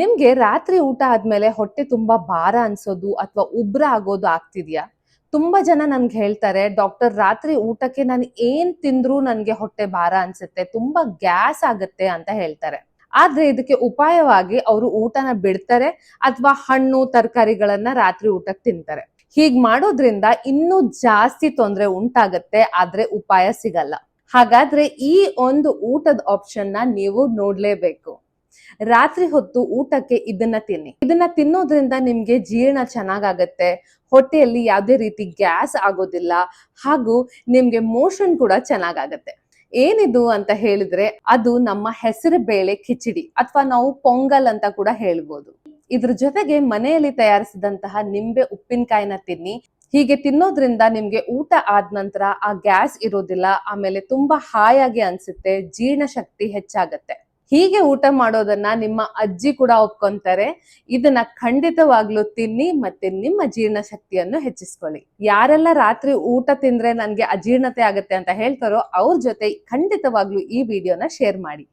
ನಿಮ್ಗೆ ರಾತ್ರಿ ಊಟ ಆದ್ಮೇಲೆ ಹೊಟ್ಟೆ ತುಂಬಾ ಭಾರ ಅನ್ಸೋದು ಅಥವಾ ಉಬ್ರ ಆಗೋದು ಆಗ್ತಿದ್ಯಾ? ತುಂಬಾ ಜನ ನನ್ಗೆ ಹೇಳ್ತಾರೆ, ಡಾಕ್ಟರ್ ರಾತ್ರಿ ಊಟಕ್ಕೆ ನಾನು ಏನ್ ತಿಂದ್ರೂ ನನ್ಗೆ ಹೊಟ್ಟೆ ಭಾರ ಅನ್ಸುತ್ತೆ, ತುಂಬಾ ಗ್ಯಾಸ್ ಆಗತ್ತೆ ಅಂತ ಹೇಳ್ತಾರೆ. ಆದ್ರೆ ಇದಕ್ಕೆ ಉಪಾಯವಾಗಿ ಅವರು ಊಟನ ಬಿಡ್ತಾರೆ ಅಥವಾ ಹಣ್ಣು ತರಕಾರಿಗಳನ್ನ ರಾತ್ರಿ ಊಟಕ್ಕೆ ತಿಂತಾರೆ. ಹೀಗ್ ಮಾಡೋದ್ರಿಂದ ಇನ್ನೂ ಜಾಸ್ತಿ ತೊಂದ್ರೆ ಉಂಟಾಗತ್ತೆ, ಆದ್ರೆ ಉಪಾಯ ಸಿಗಲ್ಲ. ಹಾಗಾದ್ರೆ ಈ ಒಂದು ಊಟದ ಆಪ್ಷನ್ ನ ನೀವು ನೋಡ್ಲೇಬೇಕು. ರಾತ್ರಿ ಹೊತ್ತು ಊಟಕ್ಕೆ ಇದನ್ನ ತಿನ್ನೋದ್ರಿಂದ ನಿಮ್ಗೆ ಜೀರ್ಣ ಚೆನ್ನಾಗಾಗತ್ತೆ, ಹೊಟ್ಟೆಯಲ್ಲಿ ಯಾವುದೇ ರೀತಿ ಗ್ಯಾಸ್ ಆಗೋದಿಲ್ಲ, ಹಾಗೂ ನಿಮ್ಗೆ ಮೋಷನ್ ಕೂಡ ಚೆನ್ನಾಗಾಗತ್ತೆ. ಏನಿದು ಅಂತ ಹೇಳಿದ್ರೆ ಅದು ನಮ್ಮ ಹೆಸರು ಬೇಳೆ ಕಿಚಡಿ ಅಥವಾ ನಾವು ಪೊಂಗಲ್ ಅಂತ ಕೂಡ ಹೇಳ್ಬೋದು. ಇದ್ರ ಜೊತೆಗೆ ಮನೆಯಲ್ಲಿ ತಯಾರಿಸಿದಂತಹ ನಿಂಬೆ ಉಪ್ಪಿನಕಾಯಿನ ತಿನ್ನಿ. ಹೀಗೆ ತಿನ್ನೋದ್ರಿಂದ ನಿಮ್ಗೆ ಊಟ ಆದ ನಂತರ ಆ ಗ್ಯಾಸ್ ಇರೋದಿಲ್ಲ, ಆಮೇಲೆ ತುಂಬಾ ಹಾಯಾಗಿ ಅನ್ಸುತ್ತೆ, ಜೀರ್ಣ ಶಕ್ತಿ ಹೆಚ್ಚಾಗತ್ತೆ. ಹೀಗೆ ಊಟ ಮಾಡೋದನ್ನ ನಿಮ್ಮ ಅಜ್ಜಿ ಕೂಡ ಒಪ್ಕೊಂತಾರೆ. ಇದನ್ನ ಖಂಡಿತವಾಗ್ಲೂ ತಿನ್ನಿ ಮತ್ತೆ ನಿಮ್ಮ ಜೀರ್ಣ ಶಕ್ತಿಯನ್ನು ಹೆಚ್ಚಿಸ್ಕೊಳ್ಳಿ. ಯಾರೆಲ್ಲ ರಾತ್ರಿ ಊಟ ತಿಂದ್ರೆ ನನ್ಗೆ ಅಜೀರ್ಣತೆ ಆಗತ್ತೆ ಅಂತ ಹೇಳ್ತಾರೋ ಅವ್ರ ಜೊತೆ ಖಂಡಿತವಾಗ್ಲೂ ಈ ವಿಡಿಯೋನ ಶೇರ್ ಮಾಡಿ.